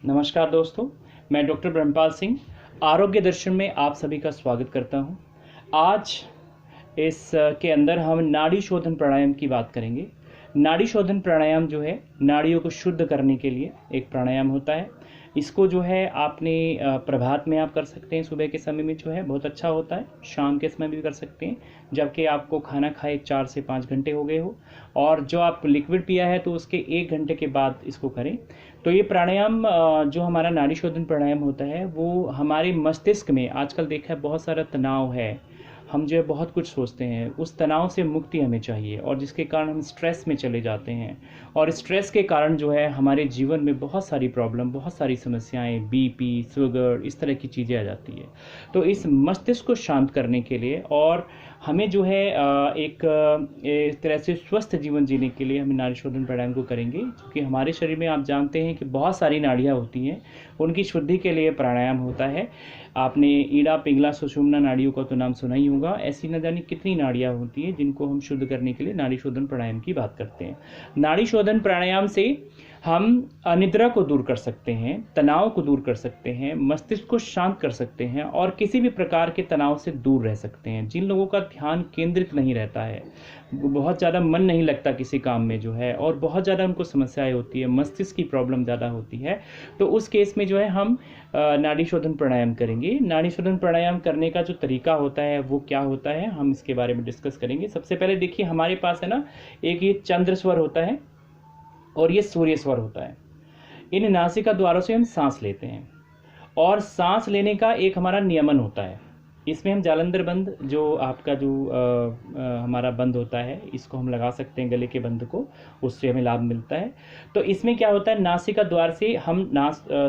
नमस्कार दोस्तों, मैं डॉक्टर ब्रह्मपाल सिंह आरोग्य दर्शन में आप सभी का स्वागत करता हूं। आज इस के अंदर हम नाड़ी शोधन प्राणायाम की बात करेंगे। नाड़ी शोधन प्राणायाम जो है नाड़ियों को शुद्ध करने के लिए एक प्राणायाम होता है। इसको जो है आपने प्रभात में आप कर सकते हैं, सुबह के समय में जो है बहुत अच्छा होता है। शाम के समय भी कर सकते हैं जबकि आपको खाना खाए 4 से 5 घंटे हो गए हो, और जो आप लिक्विड पिया है तो उसके 1 घंटे के बाद इसको करें। तो ये प्राणायाम जो हमारा नाड़ी शोधन प्राणायाम होता है वो हमारे मस्तिष्क में, आजकल देखा है बहुत सारा तनाव है, हम जो है बहुत कुछ सोचते हैं, उस तनाव से मुक्ति हमें चाहिए, और जिसके कारण हम स्ट्रेस में चले जाते हैं, और स्ट्रेस के कारण जो है हमारे जीवन में बहुत सारी प्रॉब्लम, बहुत सारी समस्याएं, बीपी, शुगर, इस तरह की चीज़ें आ जाती है। तो इस मस्तिष्क को शांत करने के लिए और हमें जो है एक तरह से स्वस्थ जीवन जीने के लिए हमें नाड़ी शोधन प्राणायाम को करेंगे, क्योंकि हमारे शरीर में आप जानते हैं कि बहुत सारी नाड़ियाँ होती हैं, उनकी शुद्धि के लिए प्राणायाम होता है। आपने ईड़ा, पिंगला, सुषुम्ना नाड़ियों का तो नाम सुना ही होगा। ऐसी न जाने कितनी नाड़ियाँ होती हैं जिनको हम शुद्ध करने के लिए नाड़ी शोधन प्राणायाम की बात करते हैं। नाड़ी शोधन प्राणायाम से हम अनिद्रा को दूर कर सकते हैं, तनाव को दूर कर सकते हैं, मस्तिष्क को शांत कर सकते हैं, और किसी भी प्रकार के तनाव से दूर रह सकते हैं। जिन लोगों का ध्यान केंद्रित नहीं रहता है, बहुत ज़्यादा मन नहीं लगता किसी काम में जो है, और बहुत ज़्यादा उनको समस्याएं होती है, मस्तिष्क की प्रॉब्लम ज़्यादा होती है, तो उस केस में जो है हम नाड़ी शोधन प्राणायाम करेंगे। नाड़ी शोधन प्राणायाम करने का जो तरीका होता है वो क्या होता है, हम इसके बारे में डिस्कस करेंगे। सबसे पहले देखिए, हमारे पास है ना, एक ये चंद्र स्वर होता है और ये सूर्य स्वर होता है। इन नासिका द्वारों से हम सांस लेते हैं, और सांस लेने का एक हमारा नियमन होता है। इसमें हम जालंधर बंद, जो आपका जो हमारा बंद होता है, इसको हम लगा सकते हैं गले के बंद को, उससे हमें लाभ मिलता है। तो इसमें क्या होता है, नासिका द्वार से हम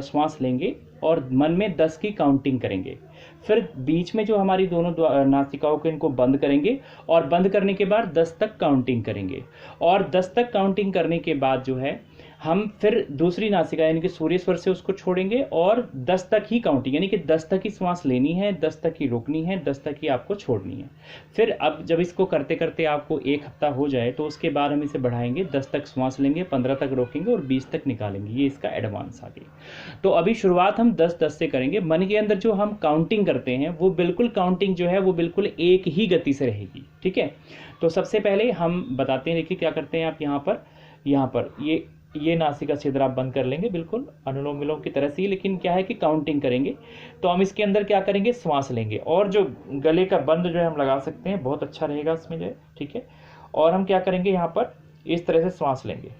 श्वास लेंगे और मन में 10 की काउंटिंग करेंगे। फिर बीच में जो हमारी दोनों नासिकाओं को, इनको बंद करेंगे, और बंद करने के बाद 10 तक काउंटिंग करेंगे, और 10 तक काउंटिंग करने के बाद जो है हम फिर दूसरी नासिका यानी कि सूर्य स्वर से उसको छोड़ेंगे, और 10 तक ही काउंटिंग, यानी कि 10 तक ही श्वास लेनी है, 10 तक ही रोकनी है, 10 तक ही आपको छोड़नी है। फिर अब जब इसको करते करते आपको 1 हफ्ता हो जाए तो उसके बाद हम इसे बढ़ाएंगे, 10 तक श्वास लेंगे, 15 तक रोकेंगे और 20 तक निकालेंगे। ये इसका एडवांस आ गया। तो अभी शुरुआत हम 10-10 से करेंगे। मन के अंदर जो हम काउंटिंग करते हैं वो बिल्कुल काउंटिंग जो है वो बिल्कुल एक ही गति से रहेगी, ठीक है। तो सबसे पहले हम बताते हैं, देखिए क्या करते हैं आप, यहाँ पर ये नासिका छिद्र आप बंद कर लेंगे, बिल्कुल अनुलोम विलोम की तरह से ही, लेकिन क्या है कि काउंटिंग करेंगे। तो हम इसके अंदर क्या करेंगे, श्वास लेंगे, और जो गले का बंद जो है हम लगा सकते हैं, बहुत अच्छा रहेगा इसमें जो है, ठीक है। और हम क्या करेंगे, यहाँ पर इस तरह से श्वास लेंगे।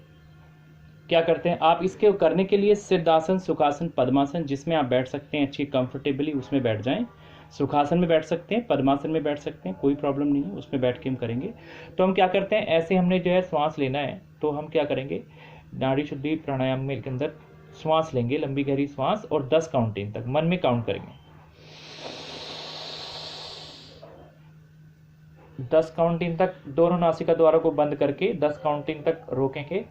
क्या करते हैं आप, इसके करने के लिए सिद्धासन, सुखासन, पद्मासन, जिसमें आप बैठ सकते हैं अच्छी कंफर्टेबली, उसमें बैठ जाएं। सुखासन में बैठ सकते हैं, पद्मासन में बैठ सकते हैं, कोई प्रॉब्लम नहीं है, उसमें बैठ के हम करेंगे। तो हम क्या करते हैं, ऐसे हमने जो है श्वास लेना है, तो हम क्या करेंगे, नाड़ी शुद्धि प्राणायाम में के अंदर श्वास लेंगे, लंबी गहरी श्वास, और 10 काउंटिंग तक मन में काउंट करेंगे। 10 काउंटिंग तक दोनों नासिका द्वारों को बंद करके 10 काउंटिंग तक रोकेंगे।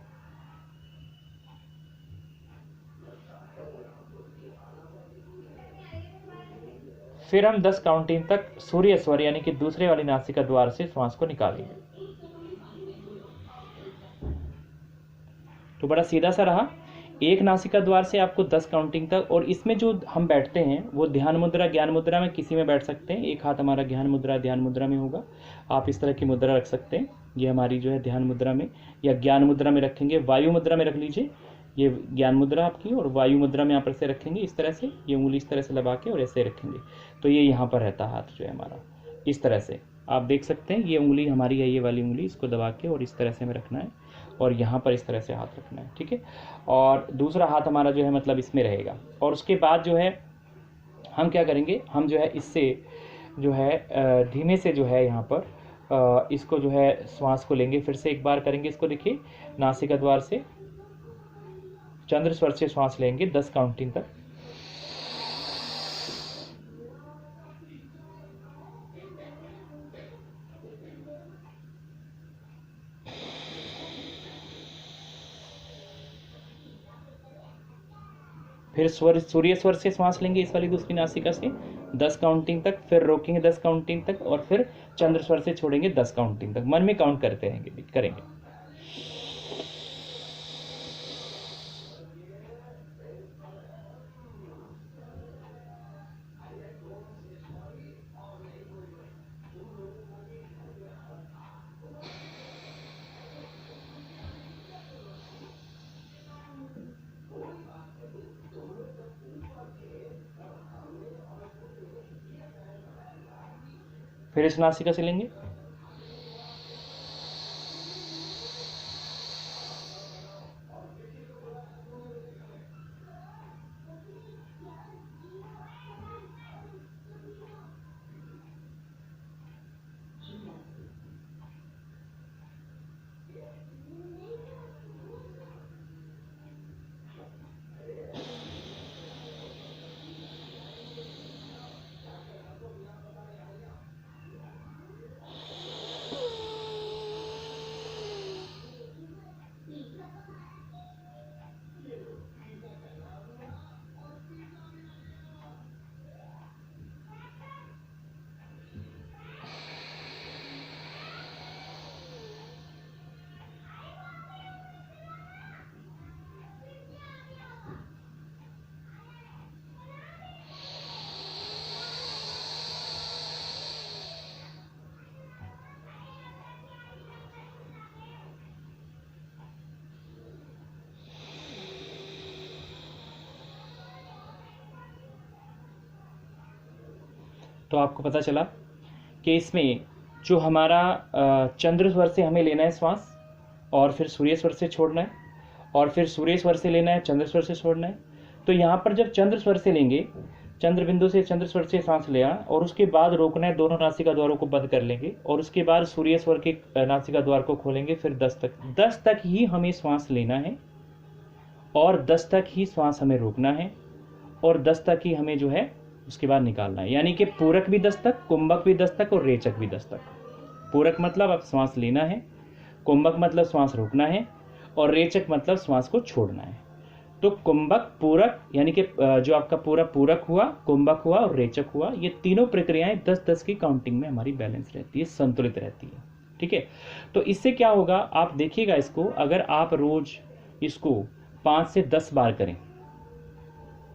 फिर हम 10 काउंटिंग तक सूर्य स्वर यानी कि दूसरे वाली नासिका द्वार से श्वास को निकालेंगे। तो बड़ा सीधा सा रहा, एक नासिका द्वार से आपको 10 काउंटिंग तक। और इसमें जो हम बैठते हैं वो ध्यान मुद्रा, ज्ञान मुद्रा में किसी में बैठ सकते हैं। एक हाथ हमारा ध्यान मुद्रा में होगा, आप इस तरह की मुद्रा रख सकते हैं। ये हमारी जो है ध्यान मुद्रा में या ज्ञान मुद्रा में रखेंगे, वायु मुद्रा में रख लीजिए, ये ज्ञान मुद्रा आपकी, और वायु मुद्रा में आप ऐसे रखेंगे, इस तरह से, ये उंगली इस तरह से लगा के और ऐसे रखेंगे। तो ये यहाँ पर रहता है हाथ जो है हमारा, इस तरह से आप देख सकते हैं। ये उंगली हमारी है, ये वाली उंगली, इसको दबा के और इस तरह से हमें रखना है, और यहाँ पर इस तरह से हाथ रखना है, ठीक है। और दूसरा हाथ हमारा जो है मतलब इसमें रहेगा। और उसके बाद जो है हम क्या करेंगे, हम जो है इससे जो है धीमे से जो है यहाँ पर इसको जो है श्वास को लेंगे, फिर से एक बार करेंगे इसको। देखिए, नासिका द्वार से चंद्र स्वर से श्वास लेंगे 10 काउंटिंग तक। फिर सूर्य स्वर से श्वास लेंगे इस वाली दूसरी नासिका से 10 काउंटिंग तक, फिर रोकेंगे 10 काउंटिंग तक, और फिर चंद्र स्वर से छोड़ेंगे 10 काउंटिंग तक। मन में काउंट करते रहेंगे, करेंगे। फिर इस नासिका से लेंगे, तो आपको पता चला कि इसमें जो हमारा चंद्र स्वर से हमें लेना है श्वास, और फिर सूर्य स्वर से छोड़ना है, और फिर सूर्य स्वर से लेना है, चंद्र स्वर से छोड़ना है। तो यहाँ पर जब चंद्र स्वर से लेंगे, चंद्र बिंदु से चंद्र स्वर से सांस लिया और उसके बाद रोकना है, दोनों नासिका द्वारों को बंद कर लेंगे और उसके बाद सूर्य स्वर के नासिका द्वार को खोलेंगे। फिर 10 तक ही हमें श्वास लेना है और 10 तक ही श्वास हमें रोकना है और 10 तक ही हमें जो है उसके बाद निकालना है। यानी कि पूरक भी 10 तक, कुंभक भी 10 तक और रेचक भी 10 तक। पूरक मतलब अब श्वास लेना है, कुंभक मतलब श्वास रोकना है और रेचक मतलब श्वास को छोड़ना है। तो कुंभक, पूरक यानी कि जो आपका पूरा पूरक हुआ, कुंभक हुआ और रेचक हुआ, ये तीनों प्रक्रियाएं 10-10 की काउंटिंग में हमारी बैलेंस रहती है, संतुलित रहती है। ठीक है, तो इससे क्या होगा आप देखिएगा इसको, अगर आप रोज इसको 5 से 10 बार करें,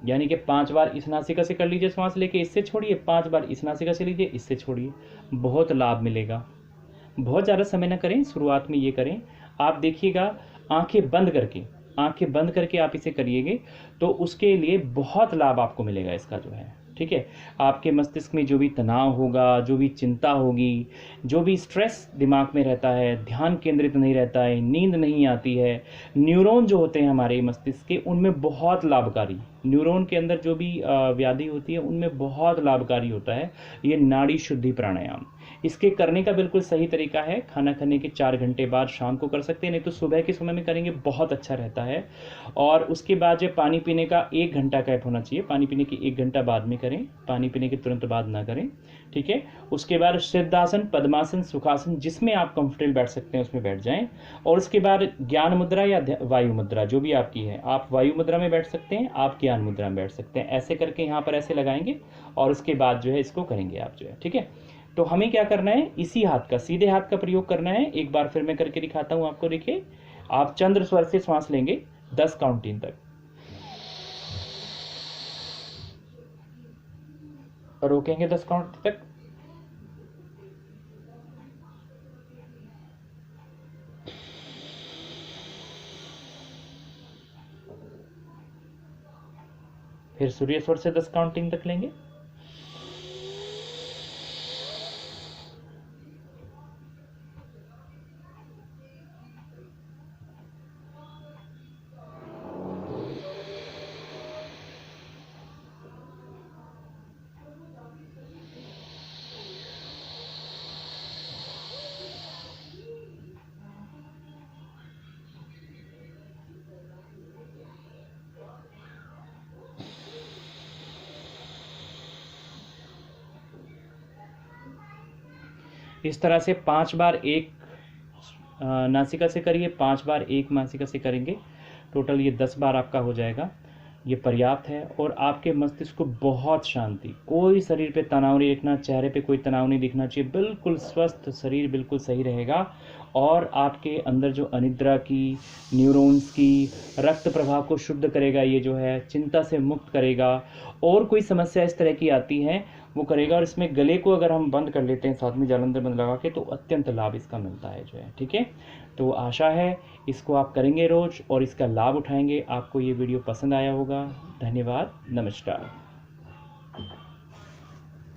यानी कि 5 बार इस नासिका से कर लीजिए श्वास लेके, इससे छोड़िए, 5 बार इस नासिका से लीजिए, इससे छोड़िए, बहुत लाभ मिलेगा। बहुत ज़्यादा समय ना करें, शुरुआत में ये करें। आप देखिएगा आंखें बंद करके आप इसे करिएगे तो उसके लिए बहुत लाभ आपको मिलेगा इसका जो है। ठीक है, आपके मस्तिष्क में जो भी तनाव होगा, जो भी चिंता होगी, जो भी स्ट्रेस दिमाग में रहता है, ध्यान केंद्रित नहीं रहता है, नींद नहीं आती है, न्यूरॉन जो होते हैं हमारे मस्तिष्क के, उनमें बहुत लाभकारी, न्यूरॉन के अंदर जो भी व्याधि होती है उनमें बहुत लाभकारी होता है ये नाड़ी शुद्धि प्राणायाम। इसके करने का बिल्कुल सही तरीका है, खाना खाने के 4 घंटे बाद शाम को कर सकते हैं, नहीं तो सुबह के समय में करेंगे, बहुत अच्छा रहता है। और उसके बाद जो पानी पीने का 1 घंटा गैप होना चाहिए, पानी पीने के 1 घंटा बाद में करें, पानी पीने के तुरंत बाद ना करें। ठीक है, उसके बाद सिद्धासन, पद्मासन, सुखासन, जिसमें आप कंफर्टेबल बैठ सकते हैं उसमें बैठ जाएं। और उसके बाद ज्ञान मुद्रा या वायु मुद्रा जो भी आपकी है, आप वायु मुद्रा में बैठ सकते हैं, आप ज्ञान मुद्रा में बैठ सकते हैं। ऐसे करके यहाँ पर ऐसे लगाएंगे और उसके बाद जो है इसको करेंगे आप जो है। ठीक है, तो हमें क्या करना है, इसी हाथ का, सीधे हाथ का प्रयोग करना है। एक बार फिर मैं करके दिखाता हूं आपको। देखिए, आप चंद्र स्वर से श्वास लेंगे 10 काउंटिंग तक, रोकेंगे 10 काउंट तक, फिर सूर्य स्वर से 10 काउंटिंग तक लेंगे, इस तरह से 5 बार एक नासिका से करिए, 5 बार एक नासिका से करेंगे, टोटल ये 10 बार आपका हो जाएगा। ये पर्याप्त है और आपके मस्तिष्क को बहुत शांति, कोई शरीर पे तनाव नहीं दिखना, चेहरे पे कोई तनाव नहीं दिखना चाहिए, बिल्कुल स्वस्थ शरीर बिल्कुल सही रहेगा। और आपके अंदर जो अनिद्रा की, न्यूरॉन्स की, रक्त प्रवाह को शुद्ध करेगा, ये जो है चिंता से मुक्त करेगा। और कोई समस्या इस तरह की आती है वो करेगा। और इसमें गले को अगर हम बंद कर लेते हैं साथ में जालंधर बंद लगा के, तो अत्यंत लाभ इसका मिलता है जो है। ठीक है, तो आशा है इसको आप करेंगे रोज और इसका लाभ उठाएंगे। आपको ये वीडियो पसंद आया होगा। धन्यवाद, नमस्कार।